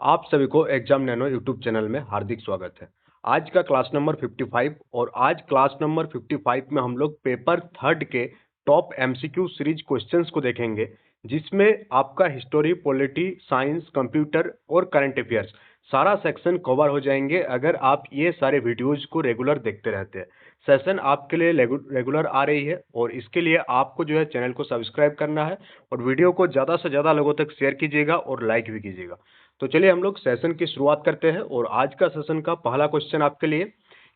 आप सभी को एग्जाम नैनो यूट्यूब चैनल में हार्दिक स्वागत है। आज का क्लास नंबर 55 और आज क्लास नंबर 55 में हम लोग पेपर थर्ड के टॉप एमसीक्यू सीरीज क्वेश्चंस को देखेंगे, जिसमें आपका हिस्टोरी, पॉलिटी, साइंस, कंप्यूटर और करंट अफेयर्स सारा सेक्शन कवर हो जाएंगे अगर आप ये सारे वीडियोज को रेगुलर देखते रहते हैं। सेशन आपके लिए रेगुलर आ रही है और इसके लिए आपको जो है चैनल को सब्सक्राइब करना है और वीडियो को ज़्यादा से ज़्यादा लोगों तक शेयर कीजिएगा और लाइक भी कीजिएगा। तो चलिए हम लोग सेशन की शुरुआत करते हैं और आज का सेशन का पहला क्वेश्चन आपके लिए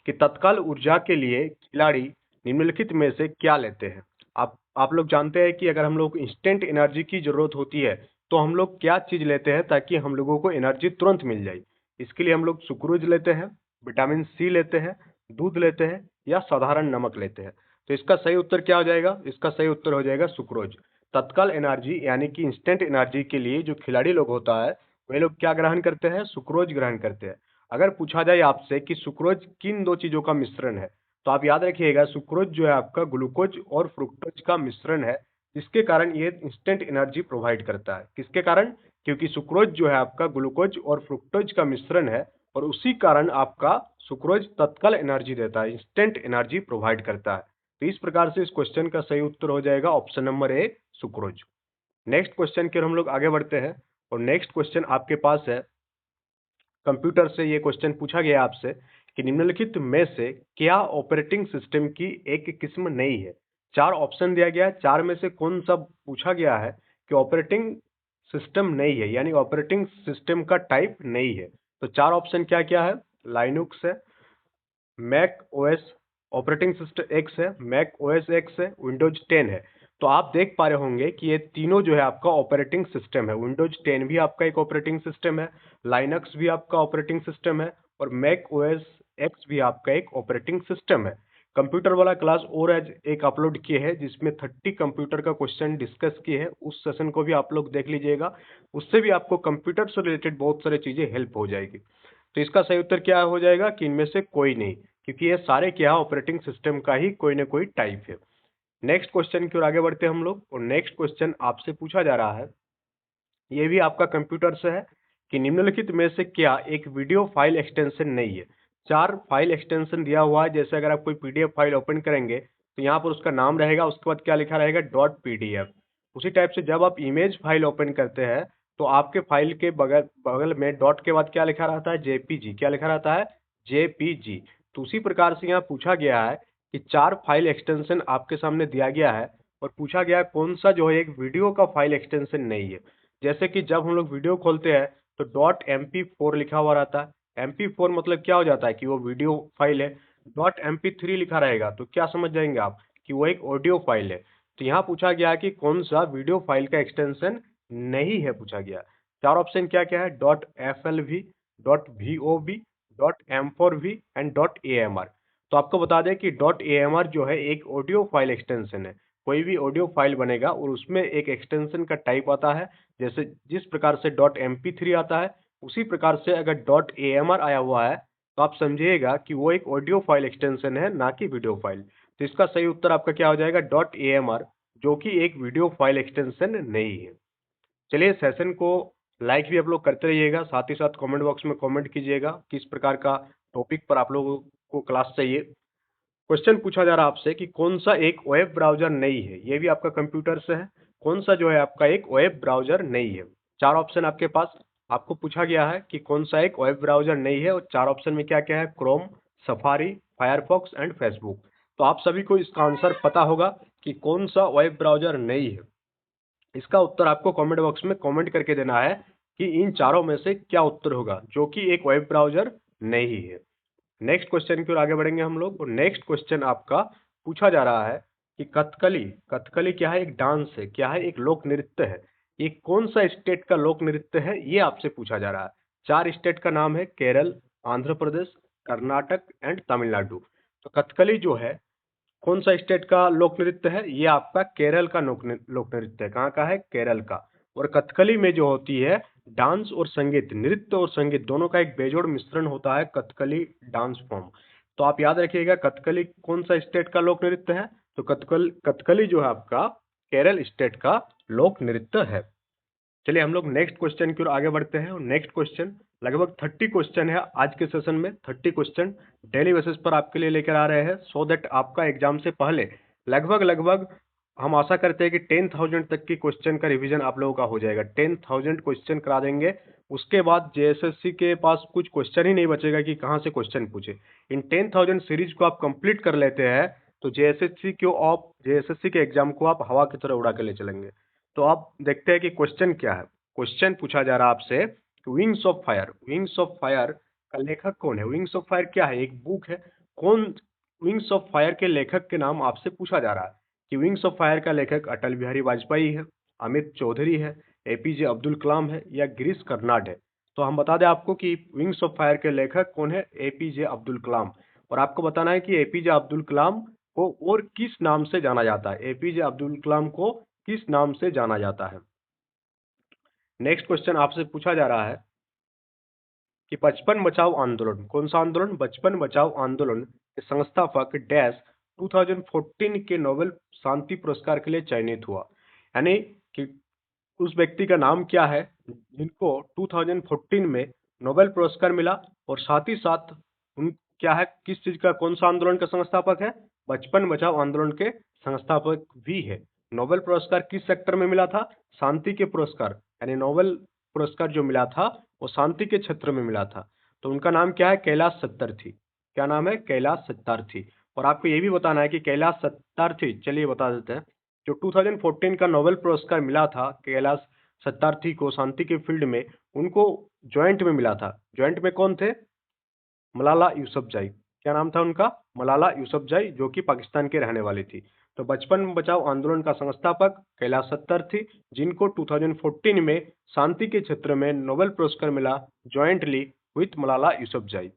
कि तत्काल ऊर्जा के लिए खिलाड़ी निम्नलिखित में से क्या लेते हैं। आप लोग जानते हैं कि अगर हम लोग इंस्टेंट एनर्जी की जरूरत होती है तो हम लोग क्या चीज लेते हैं ताकि हम लोगों को एनर्जी तुरंत मिल जाए। इसके लिए हम लोग सुक्रोज लेते हैं, विटामिन सी लेते हैं, दूध लेते हैं या साधारण नमक लेते हैं। तो इसका सही उत्तर क्या हो जाएगा? इसका सही उत्तर हो जाएगा सुक्रोज। तत्काल एनर्जी यानी कि इंस्टेंट एनर्जी के लिए जो खिलाड़ी लोग होता है वे लोग क्या ग्रहण करते हैं? सुक्रोज ग्रहण करते हैं। अगर पूछा जाए आपसे कि सुक्रोज किन दो चीजों का मिश्रण है, तो आप याद रखिएगा सुक्रोज जो है आपका ग्लूकोज और फ्रुक्टोज का मिश्रण है, जिसके कारण ये इंस्टेंट एनर्जी प्रोवाइड करता है। किसके कारण? क्योंकि सुक्रोज जो है आपका ग्लूकोज और फ्रुक्टोज का मिश्रण है और उसी कारण आपका सुक्रोज तत्काल एनर्जी देता है, इंस्टेंट एनर्जी प्रोवाइड करता है। तो इस प्रकार से इस क्वेश्चन का सही उत्तर हो जाएगा option number A, sucrose. Next question की ओर हम लोग आगे बढ़ते हैं और नेक्स्ट क्वेश्चन आपके पास है कंप्यूटर से। ये क्वेश्चन पूछा गया आपसे कि निम्नलिखित में से क्या ऑपरेटिंग सिस्टम की एक किस्म नहीं है। चार ऑप्शन दिया गया है, चार में से कौन सा पूछा गया है कि ऑपरेटिंग सिस्टम नहीं है, यानी ऑपरेटिंग सिस्टम का टाइप नहीं है। तो चार ऑप्शन क्या क्या है? लाइनुक्स है, Mac OS operating system X है, मैक ओएस एक्स है, विंडोज 10 है। तो आप देख पा रहे होंगे कि ये तीनों जो है आपका ऑपरेटिंग सिस्टम है। विंडोज 10 भी आपका एक ऑपरेटिंग सिस्टम है, लाइनक्स भी आपका ऑपरेटिंग सिस्टम है और मैक ओएस एक्स भी आपका एक ऑपरेटिंग सिस्टम है। कंप्यूटर वाला क्लास और आज एक अपलोड किए हैं जिसमें 30 कंप्यूटर का क्वेश्चन डिस्कस किए हैं, उस सेशन को भी आप लोग देख लीजिएगा। उससे भी आपको कंप्यूटर से रिलेटेड बहुत सारी चीजें हेल्प हो जाएगी। तो इसका सही उत्तर क्या हो जाएगा कि इनमें से कोई नहीं, क्योंकि ये सारे क्या ऑपरेटिंग सिस्टम का ही कोई ना कोई टाइप है। नेक्स्ट क्वेश्चन की ओर आगे बढ़ते हैं हम लोग और नेक्स्ट क्वेश्चन आपसे पूछा जा रहा है, ये भी आपका कंप्यूटर से है कि निम्नलिखित में से क्या एक वीडियो फाइल एक्सटेंशन नहीं है। चार फाइल एक्सटेंशन दिया हुआ है, जैसे अगर आप कोई पीडीएफ फाइल ओपन करेंगे तो यहाँ पर उसका नाम रहेगा, उसके बाद क्या लिखा रहेगा? Dot PDF. उसी टाइप से जब आप इमेज फाइल ओपन करते हैं तो आपके फाइल के बगल बगल में डॉट के बाद क्या लिखा रहता है? जेपीजी। क्या लिखा रहता है? जेपीजी। तो उसी प्रकार से यहाँ पूछा गया है कि चार फाइल एक्सटेंशन आपके सामने दिया गया है और पूछा गया है कौन सा जो है एक वीडियो का फाइल एक्सटेंशन नहीं है। जैसे कि जब हम लोग वीडियो खोलते हैं तो डॉट MP4 लिखा हुआ रहता है। MP4 मतलब क्या हो जाता है कि वो वीडियो फाइल है। डॉट MP3 लिखा रहेगा तो क्या समझ जाएंगे आप कि वो एक ऑडियो फाइल है। तो यहाँ पूछा गया है कि कौन सा वीडियो फाइल का एक्सटेंशन नहीं है, पूछा गया। चार ऑप्शन क्या क्या है? Dot FLV, dot VOV, dot M4V and dot AMR। तो आपको बता दें कि डॉट AMR जो है एक ऑडियो फाइल एक्सटेंशन है। कोई भी ऑडियो फाइल बनेगा और उसमें एक एक्सटेंशन का टाइप आता है, जैसे जिस प्रकार से डॉट MP3 आता है उसी प्रकार से अगर डॉट AMR आया हुआ है तो आप समझिएगा कि वो एक ऑडियो फाइल एक्सटेंशन है, ना कि वीडियो फाइल। तो इसका सही उत्तर आपका क्या हो जाएगा? डॉट AMR, जो कि एक वीडियो फाइल एक्सटेंशन नहीं है। चलिए सेशन को लाइक भी आप लोग करते रहिएगा, साथ ही साथ कमेंट बॉक्स में कमेंट कीजिएगा किस प्रकार का टॉपिक पर आप लोगों को क्लास चाहिए। क्वेश्चन पूछा जा रहा है आपसे कि कौन सा एक वेब ब्राउजर नहीं है। ये भी आपका कंप्यूटर से है। कौन सा जो है आपका एक वेब ब्राउजर नहीं है। चार ऑप्शन आपके पास, आपको पूछा गया है कि कौन सा एक वेब ब्राउजर नहीं है और चार ऑप्शन में क्या क्या है? Chrome, safari, Firefox and Facebook. तो आप सभी को इसका आंसर पता होगा कि कौन सा वेब ब्राउजर नहीं है। इसका उत्तर आपको कमेंट बॉक्स में कमेंट करके देना है कि इन चारों में से क्या उत्तर होगा जो कि एक वेब ब्राउजर नहीं है। नेक्स्ट क्वेश्चन की ओर आगे बढ़ेंगे हम लोग और नेक्स्ट क्वेश्चन आपका पूछा जा रहा है कि कथकली, कथकली क्या है? एक डांस है, क्या है? एक लोक नृत्य है। ये कौन सा स्टेट का लोक नृत्य है, ये आपसे पूछा जा रहा है। चार स्टेट का नाम है, केरल, आंध्र प्रदेश, कर्नाटक एंड तमिलनाडु। तो कथकली जो है कौन सा स्टेट का लोक नृत्य है? ये आपका केरल का लोक नृत्य है। कहाँ का है? केरल का। और कथकली में जो होती है डांस और संगीत, नृत्य और संगीत दोनों का एक बेजोड़ मिश्रण होता है कथकली डांस फॉर्म। तो आप याद रखिएगा कथकली कौन सा स्टेट का लोक नृत्य है? तो कथकली जो है आपका केरल स्टेट का लोक नृत्य है। चलिए हम लोग नेक्स्ट क्वेश्चन की ओर आगे बढ़ते हैं। और नेक्स्ट क्वेश्चन लगभग 30 क्वेश्चन है आज के सेशन में। 30 क्वेश्चन डेली बेसिस पर आपके लिए लेकर आ रहे हैं, सो दैट आपका एग्जाम से पहले लगभग हम आशा करते हैं कि 10,000 तक की क्वेश्चन का रिवीजन आप लोगों का हो जाएगा। 10,000 क्वेश्चन करा देंगे, उसके बाद जेएसएससी के पास कुछ क्वेश्चन ही नहीं बचेगा कि कहाँ से क्वेश्चन पूछे। इन 10,000 सीरीज को आप कंप्लीट कर लेते हैं तो जेएसएससी के एग्जाम को आप हवा की तरह उड़ा के ले चलेंगे। तो आप देखते हैं कि क्वेश्चन क्या है। क्वेश्चन पूछा जा रहा है आपसे कि wings of fire, wings of fire का लेखक कौन है। विंग्स ऑफ फायर क्या है, एक बुक है। कौन विंग्स ऑफ फायर के लेखक के नाम आपसे पूछा जा रहा है कि विंग्स ऑफ फायर का लेखक अटल बिहारी वाजपेयी है, अमित चौधरी है, एपीजे अब्दुल कलाम है या गिरीश कर्नाड है। तो हम बता दें आपको कि विंग्स ऑफ फायर के लेखक कौन है, एपीजे अब्दुल कलाम। और आपको बताना है कि एपीजे अब्दुल कलाम को और किस नाम से जाना जाता है, एपीजे अब्दुल कलाम को किस नाम से जाना जाता है। नेक्स्ट क्वेश्चन आपसे पूछा जा रहा है कि बचपन बचाओ आंदोलन, कौन सा आंदोलन, बचपन बचाओ आंदोलन के संस्थापक डैश 2014 के नोबेल शांति पुरस्कार के लिए चयनित हुआ। यानी कि उस व्यक्ति का नाम क्या है जिनको 2014 में नोबेल पुरस्कार मिला, और साथ ही साथ उन क्या है, किस चीज का, कौन सा आंदोलन का संस्थापक है, बचपन बचाओ आंदोलन के संस्थापक भी है। नोबेल पुरस्कार किस सेक्टर में मिला था, शांति के पुरस्कार, यानी नोबेल पुरस्कार जो मिला था वो शांति के क्षेत्र में मिला था। तो उनका नाम क्या है, कैलाश सत्यार्थी। क्या नाम है, कैलाश सत्यार्थी। और आपको ये भी बताना है कि कैलाश सत्यार्थी, चलिए बता देते हैं, जो 2014 का नोबेल पुरस्कार मिला था कैलाश सत्यार्थी को शांति के फील्ड में, उनको जॉइंट में मिला था। जॉइंट में कौन थे, मलाला यूसुफजई। क्या नाम था उनका, मलाला यूसुफजई, जो कि पाकिस्तान के रहने वाली थी। तो बचपन बचाओ आंदोलन का संस्थापक कैलाश सत्यार्थी, जिनको 2014 में शांति के क्षेत्र में नोबेल पुरस्कार मिला jointly with Malala Yousafzai.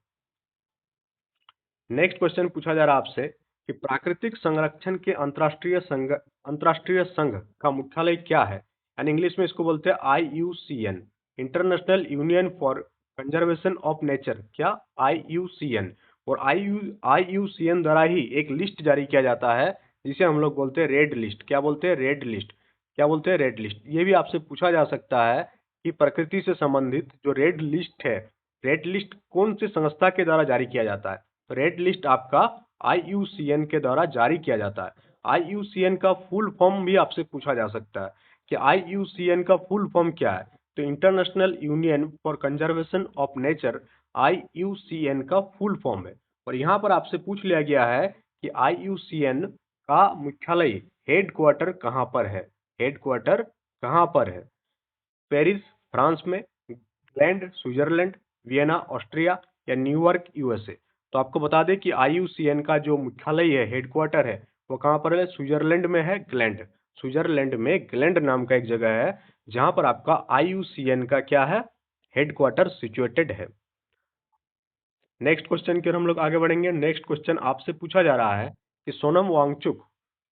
Next question पूछा जा रहा है आपसे कि प्राकृतिक संरक्षण के अंतरराष्ट्रीय संघ का मुख्यालय क्या है। एंड इंग्लिश में इसको बोलते हैं IUCN, international union for conservation of nature. क्या, IUCN। और IUCN द्वारा ही एक लिस्ट जारी किया जाता है जिसे हम लोग बोलते हैं रेड लिस्ट। क्या बोलते हैं, रेड लिस्ट। क्या बोलते हैं, रेड लिस्ट। ये भी आपसे पूछा जा सकता है कि प्रकृति से संबंधित जो रेड लिस्ट है, रेड लिस्ट कौन सी संस्था के द्वारा जारी किया जाता है। रेड लिस्ट आपका IUCN के द्वारा जारी किया जाता है। IUCN का फुल फॉर्म भी आपसे पूछा जा सकता है कि IUCN का फुल फॉर्म क्या है। तो international union for conservation of nature IUCN का फुल फॉर्म है। और यहाँ पर आपसे पूछ लिया गया है कि IUCN का मुख्यालय, हेड क्वार्टर कहाँ पर है, हेड क्वार्टर कहाँ पर है। पेरिस फ्रांस में, ग्लैंड स्विट्जरलैंड, वियना ऑस्ट्रिया या न्यूयॉर्क USA। तो आपको बता दें कि IUCN का जो मुख्यालय है, हेडक्वार्टर है, वो कहाँ पर है, स्विट्जरलैंड में है, ग्लैंड। स्विट्जरलैंड में ग्लैंड नाम का एक जगह है जहां पर आपका IUCN का क्या है, हेडक्वार्टर सिचुएटेड है। नेक्स्ट क्वेश्चन की ओर हम लोग आगे बढ़ेंगे। नेक्स्ट क्वेश्चन आपसे पूछा जा रहा है कि सोनम वांगचुक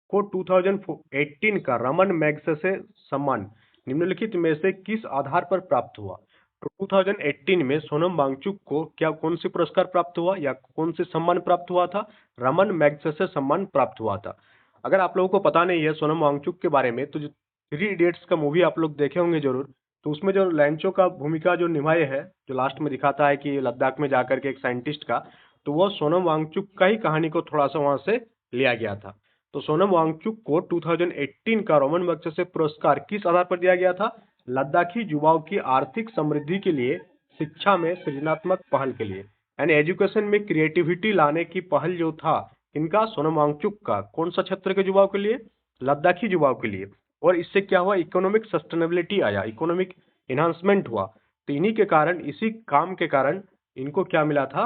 को 2018 का रमन मैग्सेसे सम्मान निम्नलिखित में से किस आधार पर प्राप्त हुआ। तो 2018 में सोनम वांगचुक को क्या, कौन सी पुरस्कार प्राप्त हुआ या कौन से सम्मान प्राप्त हुआ था, रमन मैग्सेसे सम्मान प्राप्त हुआ था। अगर आप लोगों को पता नहीं है सोनम वांगचुक के बारे में, तो जो 3 इडियट्स का मूवी आप लोग देखे होंगे जरूर, तो उसमें जो लैंचो का भूमिका जो निभाए है, जो लास्ट में दिखाता है कि लद्दाख में जाकर के एक साइंटिस्ट का, तो वो सोनम वांगचुक का ही कहानी को थोड़ा सा वहां से लिया गया था। तो सोनम वांगचुक को 2018 का रमन मैग्सेसे पुरस्कार किस आधार पर दिया गया था, लद्दाखी युवाओं की आर्थिक समृद्धि के लिए, शिक्षा में सृजनात्मक पहल के लिए, यानी एजुकेशन में क्रिएटिविटी लाने की पहल जो था, इनका, सोनम वांगचुक का, कौन सा क्षेत्र के युवाओं के लिए, लद्दाखी युवाओं के लिए। और इससे क्या हुआ, इकोनॉमिक सस्टेनेबिलिटी आया, इकोनॉमिक इन्हांसमेंट हुआ। तो इन्हीं के कारण, इसी काम के कारण इनको क्या मिला था,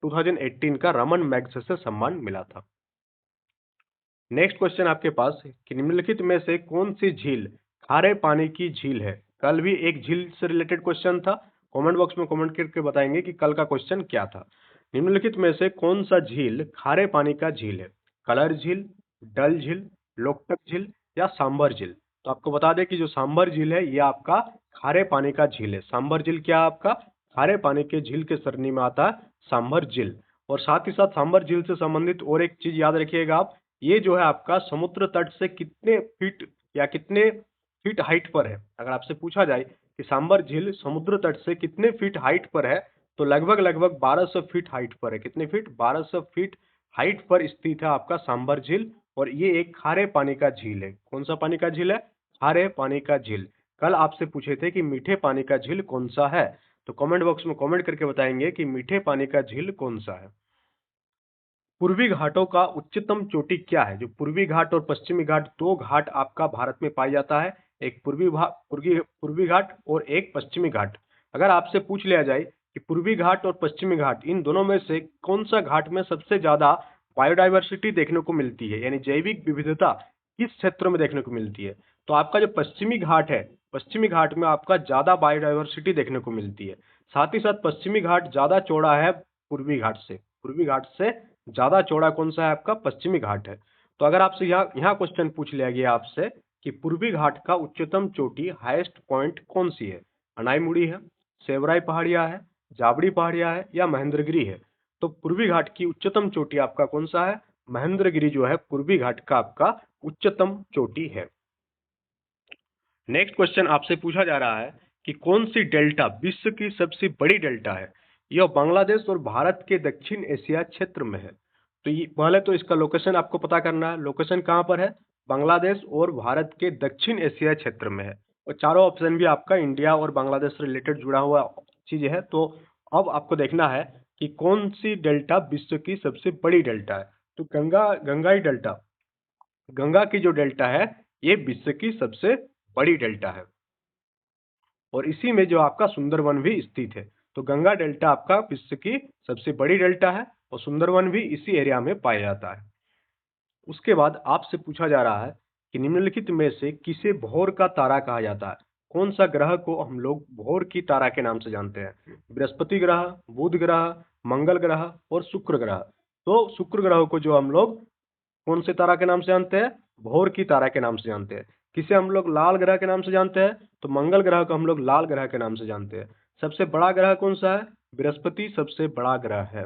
2018 का रमन मैग्सेसे सम्मान मिला था। नेक्स्ट क्वेश्चन आपके पास कि निम्नलिखित में से कौन सी झील खारे पानी की झील है। कल भी एक झील से रिलेटेड क्वेश्चन था, कमेंट बॉक्स में कमेंट करके बताएंगे कि कल का क्वेश्चन क्या था। निम्नलिखित में से कौन सा झील खारे पानी का झील है, कलर झील, डल झील, लोकटक झील या सांबर झील। तो आपको बता दें कि जो सांबर झील है ये आपका खारे पानी का झील है। सांबर झील क्या है, आपका खारे पानी के झील के सरनी में आता है सांबर झील। और साथ ही साथ सांबर झील से संबंधित और एक चीज याद रखिएगा आप, ये जो है आपका समुद्र तट से कितने फीट या कितने फीट हाइट पर है? अगर आपसे पूछा जाए कि सांबर झील समुद्र तट से कितने फीट हाइट पर है, तो लगभग लगभग 1200 फीट हाइट पर है। कितने फीट? 1200 फीट हाइट पर स्थित है आपका सांबर झील, और ये एक खारे पानी का झील है। कौन सा पानी का झील है? खारे पानी का झील। कल आपसे पूछे थे कि मीठे पानी का झील कौन सा है, तो कमेंट बॉक्स में कमेंट करके बताएंगे कि मीठे पानी का झील कौन सा है। पूर्वी घाटों का उच्चतम चोटी क्या है? जो पूर्वी घाट और पश्चिमी घाट, दो घाट आपका भारत में पाया जाता है, एक पूर्वी घाट और एक पश्चिमी घाट। अगर आपसे पूछ लिया जाए कि पूर्वी घाट और पश्चिमी घाट, इन दोनों में से कौन सा घाट में सबसे ज्यादा बायोडाइवर्सिटी देखने को मिलती है, यानी जैविक विविधता किस क्षेत्र में देखने को मिलती है, तो आपका जो पश्चिमी घाट है, पश्चिमी घाट में आपका ज्यादा बायोडाइवर्सिटी देखने को मिलती है। साथ ही साथ पश्चिमी घाट ज्यादा चौड़ा है पूर्वी घाट से। पूर्वी घाट से ज्यादा चौड़ा कौन सा है? आपका पश्चिमी घाट है। तो अगर आपसे यहाँ क्वेश्चन पूछ लिया गया आपसे कि पूर्वी घाट का उच्चतम चोटी, हाईएस्ट पॉइंट कौन सी है? अनाईमुड़ी है, सेवराई पहाड़िया है, जाबड़ी पहाड़िया है, या महेंद्रगिरी है? तो पूर्वी घाट की उच्चतम चोटी आपका कौन सा है? महेंद्रगिरी जो है पूर्वी घाट का आपका उच्चतम चोटी है। नेक्स्ट क्वेश्चन आपसे पूछा जा रहा है कि कौन सी डेल्टा विश्व की सबसे बड़ी डेल्टा है? यह बांग्लादेश और भारत के दक्षिण एशिया क्षेत्र में है। तो ये पहले तो इसका लोकेशन आपको पता करना है। लोकेशन कहाँ पर है? बांग्लादेश और भारत के दक्षिण एशिया क्षेत्र में है। और चारों ऑप्शन भी आपका इंडिया और बांग्लादेश से रिलेटेड जुड़ा हुआ चीज है। तो अब आपको देखना है कि कौन सी डेल्टा विश्व की सबसे बड़ी डेल्टा है। तो गंगाई डेल्टा, गंगा की जो डेल्टा है, ये विश्व की सबसे बड़ी डेल्टा है, और इसी में जो आपका सुंदरवन भी स्थित है। तो गंगा डेल्टा आपका विश्व की सबसे बड़ी डेल्टा है, और सुंदरवन भी इसी एरिया में पाया जाता है। उसके बाद आपसे पूछा जा रहा है कि निम्नलिखित में से किसे भोर का तारा कहा जाता है? कौन सा ग्रह को हम लोग भोर की तारा के नाम से जानते हैं? बृहस्पति ग्रह, बुध ग्रह, मंगल ग्रह और शुक्र ग्रह। तो शुक्र ग्रह को जो हम लोग कौन से तारा के नाम से जानते हैं? भोर की तारा के नाम से जानते हैं। किसे हम लोग लाल ग्रह के नाम से जानते हैं? तो मंगल ग्रह को हम लोग लाल ग्रह के नाम से जानते हैं। सबसे बड़ा ग्रह कौन सा है? बृहस्पति सबसे बड़ा ग्रह है।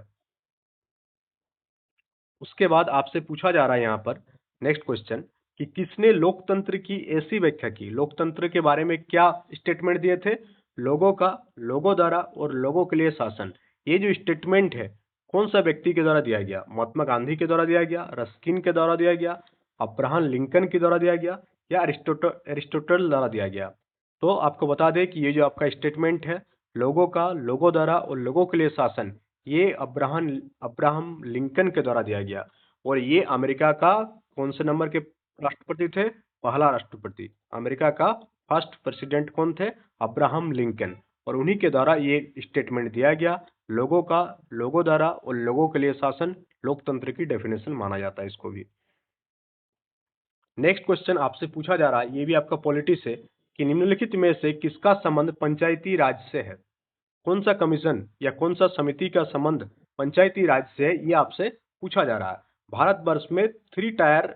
उसके बाद आपसे पूछा जा रहा है यहाँ पर नेक्स्ट क्वेश्चन कि किसने लोकतंत्र की ऐसी व्याख्या की? लोकतंत्र के बारे में क्या स्टेटमेंट दिए थे? लोगों का, लोगों द्वारा और लोगों के लिए शासन। ये जो स्टेटमेंट है, कौन सा व्यक्ति के द्वारा दिया गया? महात्मा गांधी के द्वारा दिया गया, रस्किन के द्वारा दिया गया, अब्राहम लिंकन के द्वारा दिया गया, या एरिस्टोटल द्वारा दिया गया? तो आपको बता दें कि ये जो आपका स्टेटमेंट है, लोगों का, लोगों द्वारा और लोगों के लिए शासन, ये अब्राहम लिंकन के द्वारा दिया गया। और ये अमेरिका का कौन से नंबर के राष्ट्रपति थे? पहला राष्ट्रपति। अमेरिका का फर्स्ट प्रेसिडेंट कौन थे? Abraham Lincoln. और उन्हीं के द्वारा ये स्टेटमेंट दिया गया। लोगों का, लोगों द्वारा और लोगों के लिए शासन लोकतंत्र की डेफिनेशन माना जाता है इसको भी। नेक्स्ट क्वेश्चन आपसे पूछा जा रहा है, ये भी आपका पॉलिटी से, कि निम्नलिखित में से किसका संबंध पंचायती राज से है? कौन सा कमीशन या कौन सा समिति का संबंध पंचायती राज से है, ये आपसे पूछा जा रहा है। भारतवर्ष में 3 टायर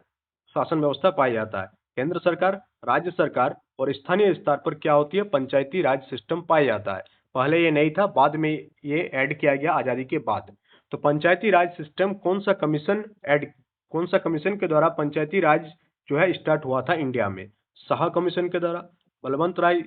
शासन व्यवस्था पाया जाता है। केंद्र सरकार, राज्य सरकार और स्थानीय स्तर पर क्या होती है? पंचायती राज सिस्टम पाया जाता है। पहले ये नहीं था, बाद में ये ऐड किया गया आजादी के बाद। तो पंचायती राज सिस्टम कौन सा कमीशन के द्वारा पंचायती राज जो है स्टार्ट हुआ था इंडिया में? शाह कमीशन के द्वारा, बलवंत राय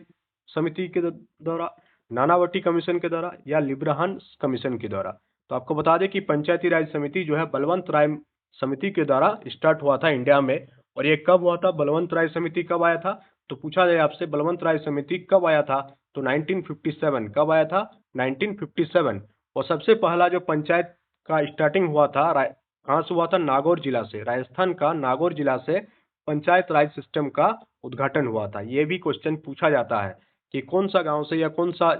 समिति के द्वारा, नानावटी कमीशन के द्वारा, या लिब्राहन कमीशन के द्वारा? तो आपको बता दें कि पंचायती राज समिति जो है बलवंत राय समिति के द्वारा स्टार्ट हुआ था इंडिया में। और ये कब हुआ था? बलवंत राय समिति कब आया था? तो पूछा जाए आपसे बलवंत राय समिति कब आया था, तो 1957। कब आया था? 1957। और सबसे पहला जो पंचायत का स्टार्टिंग हुआ था, कहाँ से हुआ था? नागौर जिला से। राजस्थान का नागौर जिला से पंचायत राज सिस्टम का उद्घाटन हुआ था। ये भी क्वेश्चन पूछा जाता है कि कौन सा गांव से या कौन सा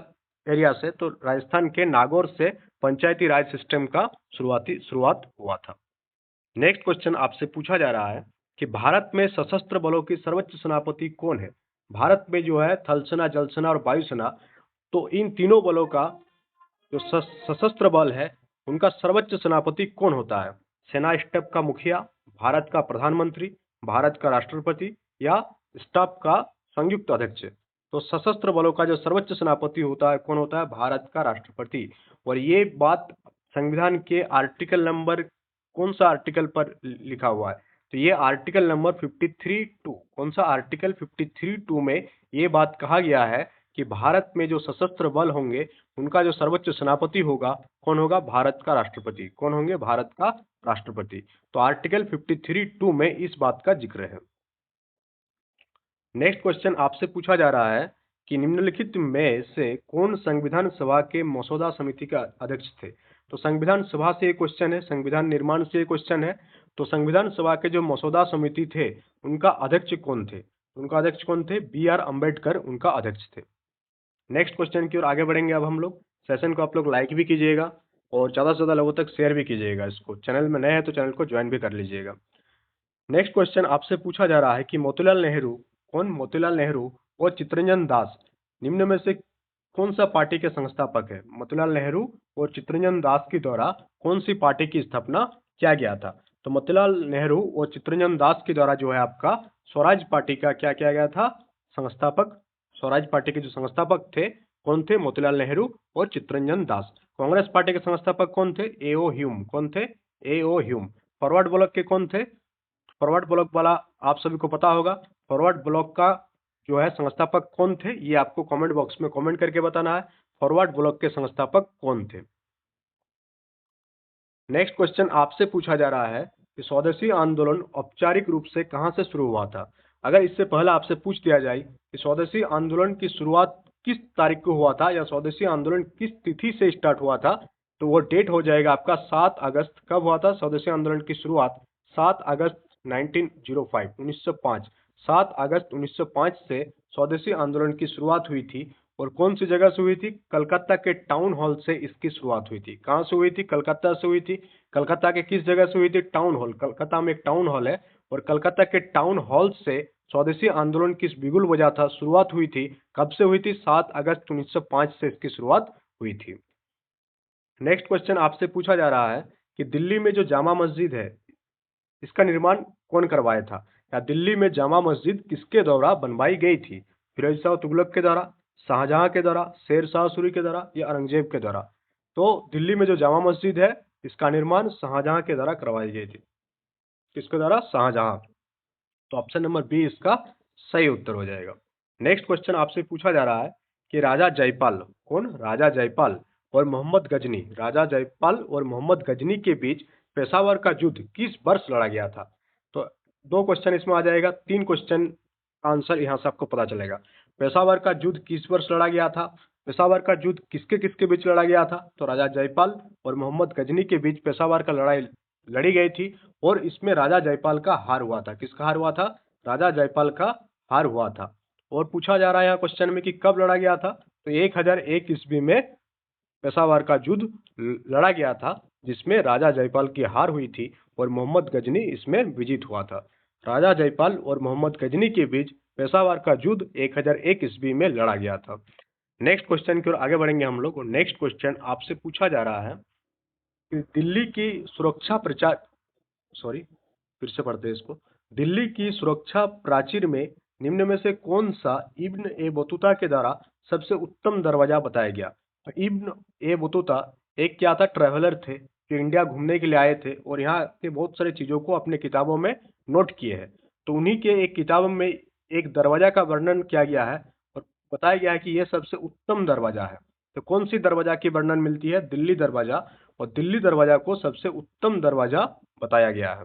एरिया से? तो राजस्थान के नागौर से पंचायती राज सिस्टम का शुरुआत हुआ था। नेक्स्ट क्वेश्चन आपसे पूछा जा रहा है कि भारत में सशस्त्र बलों की सर्वोच्च सेनापति कौन है? भारत में जो है थल सेना, जल सेना और वायुसेना, तो इन तीनों बलों का जो सशस्त्र बल है, उनका सर्वोच्च सेनापति कौन होता है? सेना स्टाफ का मुखिया, भारत का प्रधानमंत्री, भारत का राष्ट्रपति, या स्टाफ का संयुक्त अध्यक्ष? तो सशस्त्र बलों का जो सर्वोच्च सेनापति होता है, कौन होता है? भारत का राष्ट्रपति। और ये बात संविधान के आर्टिकल नंबर कौन सा आर्टिकल पर लिखा हुआ है? तो ये आर्टिकल नंबर 53(2), कौन सा आर्टिकल 53(2) में ये बात कहा गया है कि भारत में जो सशस्त्र बल होंगे उनका जो सर्वोच्च सेनापति होगा, कौन होगा? भारत का राष्ट्रपति। कौन होंगे? भारत का राष्ट्रपति। तो आर्टिकल 53(2) में इस बात का जिक्र है। नेक्स्ट क्वेश्चन आपसे पूछा जा रहा है कि निम्नलिखित में से कौन संविधान सभा के मसौदा समिति का अध्यक्ष थे? तो संविधान सभा से ये क्वेश्चन है, संविधान निर्माण से ये क्वेश्चन है। तो संविधान सभा के जो मसौदा समिति थे उनका अध्यक्ष कौन थे? उनका अध्यक्ष कौन थे? B.R. अम्बेडकर उनका अध्यक्ष थे। नेक्स्ट क्वेश्चन की ओर आगे बढ़ेंगे अब हम लोग। सेशन को आप लोग लाइक भी कीजिएगा और ज़्यादा से ज़्यादा लोगों तक शेयर भी कीजिएगा इसको। चैनल में नए हैं तो चैनल को ज्वाइन भी कर लीजिएगा। नेक्स्ट क्वेश्चन आपसे पूछा जा रहा है कि मोतीलाल नेहरू, कौन? मोतीलाल नेहरू और चित्तरंजन दास निम्न में से कौन सा पार्टी के संस्थापक है? मोतीलाल नेहरू और चित्तरंजन दास के द्वारा कौन सी पार्टी की स्थापना किया गया था? तो मोतीलाल नेहरू और चित्तरंजन दास के द्वारा जो है आपका स्वराज पार्टी का क्या किया गया था? संस्थापक। स्वराज पार्टी के जो संस्थापक थे कौन थे? मोतीलाल नेहरू और चित्तरंजन दास। कांग्रेस पार्टी के संस्थापक कौन थे? A.O. ह्यूम। कौन थे? A.O. ह्यूम। फॉरवर्ड ब्लॉक के कौन थे? फॉरवर्ड ब्लॉक वाला आप सभी को पता होगा। फॉरवर्ड ब्लॉक का जो है संस्थापक कौन थे, ये आपको कमेंट बॉक्स में कमेंट करके बताना है। फॉरवर्ड ब्लॉक के संस्थापक कौन थे? नेक्स्ट क्वेश्चन आपसे पूछा जा रहा है कि स्वदेशी आंदोलन औपचारिक रूप से कहां से शुरू हुआ था? अगर इससे पहले आपसे पूछ दिया जाए कि स्वदेशी आंदोलन की शुरुआत किस तारीख को हुआ था या स्वदेशी आंदोलन किस तिथि से स्टार्ट हुआ था, तो वो डेट हो जाएगा आपका 7 अगस्त। कब हुआ था स्वदेशी आंदोलन की शुरुआत? 7 अगस्त 1905, 1905। 7 अगस्त 1905 से स्वदेशी आंदोलन की शुरुआत हुई थी। और कौन सी जगह से हुई थी? कलकत्ता के टाउन हॉल से इसकी शुरुआत हुई थी। कहाँ से हुई थी? कलकत्ता से हुई थी। कलकत्ता के किस जगह से हुई थी? Town hall. कलकत्ता में एक टाउन हॉल है और कलकत्ता के टाउन हॉल से स्वदेशी आंदोलन की बिगुल बजा था, शुरुआत हुई थी। कब से हुई थी? 7 अगस्त 1905 से इसकी शुरुआत हुई थी। नेक्स्ट क्वेश्चन आपसे पूछा जा रहा है कि दिल्ली में जो जामा मस्जिद है इसका निर्माण कौन करवाया था? या दिल्ली में जामा मस्जिद किसके द्वारा बनवाई गई थी? फिरोज शाह तुगलक के द्वारा, शाहजहां के द्वारा, शेर शाह सूरी के द्वारा या औरंगजेब के द्वारा? तो दिल्ली में जो जामा मस्जिद है इसका निर्माण शाहजहां के द्वारा करवाई गई थी। किसके द्वारा? शाहजहां। तो ऑप्शन नंबर बी इसका सही उत्तर हो जाएगा। नेक्स्ट क्वेश्चन आपसे पूछा जा रहा है कि राजा जयपाल, कौन? राजा जयपाल और मोहम्मद गजनी, राजा जयपाल और मोहम्मद गजनी के बीच पेशावर का युद्ध किस वर्ष लड़ा गया था? तो 2 क्वेश्चन इसमें आ जाएगा, 3 क्वेश्चन का आंसर यहाँ से आपको पता चलेगा। पेशावर का युद्ध किस वर्ष लड़ा गया था? पेशावर का युद्ध किसके किसके बीच लड़ा गया था? तो राजा जयपाल और मोहम्मद गजनी के बीच पेशावर का लड़ाई लड़ी गई थी और इसमें राजा जयपाल का हार हुआ था। किसका हार हुआ था? राजा जयपाल का हार हुआ था। और पूछा जा रहा है यहाँ क्वेश्चन में कि कब लड़ा गया था? तो 1001 ईस्वी में पेशावर का युद्ध लड़ा गया था जिसमें राजा जयपाल की हार हुई थी और मोहम्मद गजनी इसमें विजित हुआ था। राजा जयपाल और मोहम्मद गजनी के बीच पेशावर का युद्ध 1001 ईस्वी में लड़ा गया था। नेक्स्ट क्वेश्चन की ओर आगे बढ़ेंगे हम लोग और नेक्स्ट क्वेश्चन आपसे पूछा जा रहा है कि दिल्ली की सुरक्षा प्रचार सॉरी फिर से पढ़ते हैं इसको। दिल्ली की सुरक्षा प्राचीर में निम्न में से कौन सा इब्न ए बतूता के द्वारा सबसे उत्तम दरवाजा बताया गया? तो इब्न ए बतूता एक क्या था? ट्रैवलर थे जो इंडिया घूमने के लिए आए थे और यहाँ के बहुत सारी चीजों को अपने किताबों में नोट किए हैं। तो उन्हीं के एक किताब में एक दरवाजा का वर्णन किया गया है और बताया गया है कि यह सबसे उत्तम दरवाजा है। तो कौन सी दरवाजा की वर्णन मिलती है? दिल्ली दरवाजा। और दिल्ली दरवाजा को सबसे उत्तम दरवाजा बताया गया है।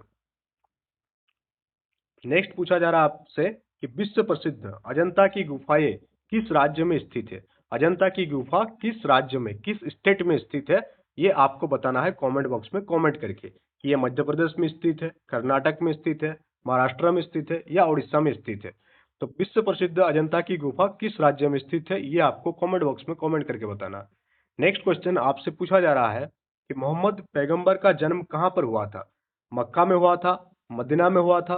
नेक्स्ट पूछा जा रहा है आपसे कि विश्व प्रसिद्ध अजंता की गुफाएं किस राज्य में स्थित है? अजंता की गुफा किस राज्य में, किस स्टेट में स्थित है, ये आपको बताना है कमेंट बॉक्स में कमेंट करके कि ये मध्य प्रदेश में स्थित है, कर्नाटक में स्थित है, महाराष्ट्र में स्थित है या उड़ीसा में स्थित है। तो विश्व प्रसिद्ध अजंता की गुफा किस राज्य में स्थित है ये आपको कमेंट बॉक्स में कमेंट करके बताना है। नेक्स्ट क्वेश्चन आपसे पूछा जा रहा है कि मोहम्मद पैगंबर का जन्म कहाँ पर हुआ था? मक्का में हुआ था, मदीना में हुआ था,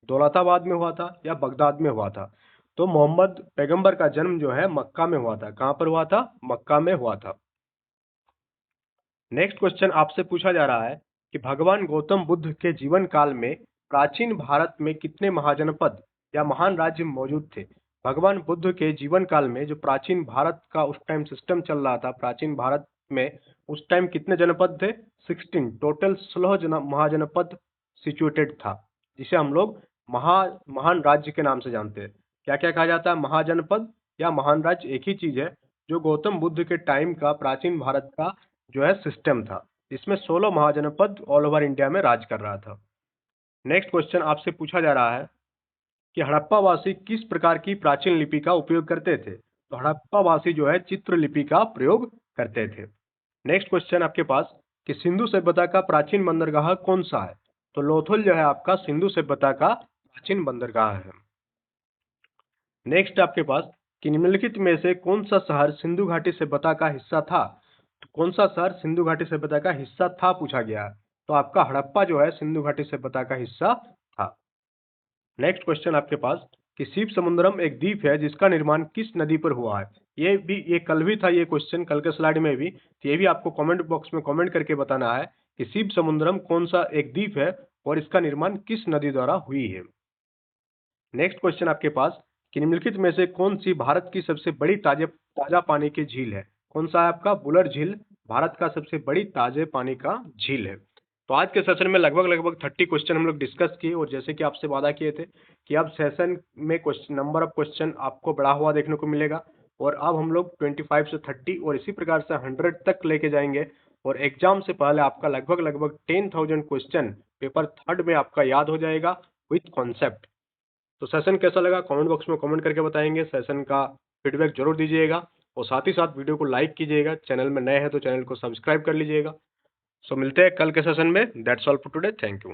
दौलताबाद में हुआ था या बगदाद में हुआ था? तो मोहम्मद पैगंबर का जन्म जो है मक्का में हुआ था। कहाँ पर हुआ था? मक्का में हुआ था। नेक्स्ट क्वेश्चन आपसे पूछा जा रहा है कि भगवान गौतम बुद्ध के जीवन काल में प्राचीन भारत में कितने महाजनपद या महान राज्य मौजूद थे? भगवान बुद्ध के जीवन काल में जो प्राचीन भारत का उस टाइम सिस्टम चल रहा था, प्राचीन भारत में उस टाइम कितने जनपद थे? 16, टोटल 16 महाजनपद सिचुएटेड था। जिसे हम लोग महान राज्य के नाम से जानते हैं। क्या क्या कहा जाता है? महाजनपद या महान राज्य एक ही चीज है, जो गौतम बुद्ध के टाइम का प्राचीन भारत का जो है सिस्टम था, जिसमें 16 महाजनपद ऑल ओवर इंडिया में राज कर रहा था। नेक्स्ट क्वेश्चन आपसे पूछा जा रहा है कि हड़प्पावासी किस प्रकार की प्राचीन लिपि का उपयोग करते थे? तो हड़प्पावासी जो है चित्र लिपि का प्रयोग करते थे। नेक्स्ट क्वेश्चन आपके पास कि सिंधु सभ्यता का प्राचीन बंदरगाह कौन सा है? तो लोथल जो है आपका सिंधु सभ्यता का प्राचीन बंदरगाह है। नेक्स्ट आपके पास कि निम्नलिखित में से कौन सा शहर सिंधु घाटी सभ्यता का हिस्सा था? तो कौन सा शहर सिंधु घाटी सभ्यता का हिस्सा था पूछा गया है। तो आपका हड़प्पा जो है सिंधु घाटी सभ्यता का हिस्सा था। नेक्स्ट क्वेश्चन आपके पास कि शिव समुद्रम एक द्वीप है जिसका निर्माण किस नदी पर हुआ है? ये कल भी था, ये क्वेश्चन कल के स्लाइड में भी, तो ये भी आपको कमेंट बॉक्स में कमेंट करके बताना है कि शिव समुद्रम कौन सा एक द्वीप है और इसका निर्माण किस नदी द्वारा हुई है। नेक्स्ट क्वेश्चन आपके पास कि निम्नलिखित में से कौन सी भारत की सबसे बड़ी ताजा पानी की झील है? कौन सा है आपका? बुलर झील भारत का सबसे बड़ी ताजे पानी का झील है। तो आज के सेशन में लगभग 30 क्वेश्चन हम लोग डिस्कस किए, और जैसे कि आपसे वादा किए थे कि अब सेशन में क्वेश्चन नंबर ऑफ क्वेश्चन आपको बढ़ा हुआ देखने को मिलेगा, और अब हम लोग 25 से 30 और इसी प्रकार से 100 तक लेके जाएंगे, और एग्जाम से पहले आपका लगभग 10,000 क्वेश्चन पेपर थर्ड में आपका याद हो जाएगा विथ कॉन्सेप्ट। तो सेशन कैसा लगा कमेंट बॉक्स में कमेंट करके बताएंगे, सेशन का फीडबैक जरूर दीजिएगा, और साथ ही साथ वीडियो को लाइक कीजिएगा, चैनल में नए हैं तो चैनल को सब्सक्राइब कर लीजिएगा। सो मिलते हैं कल के सेशन में। That's all for today, thank you.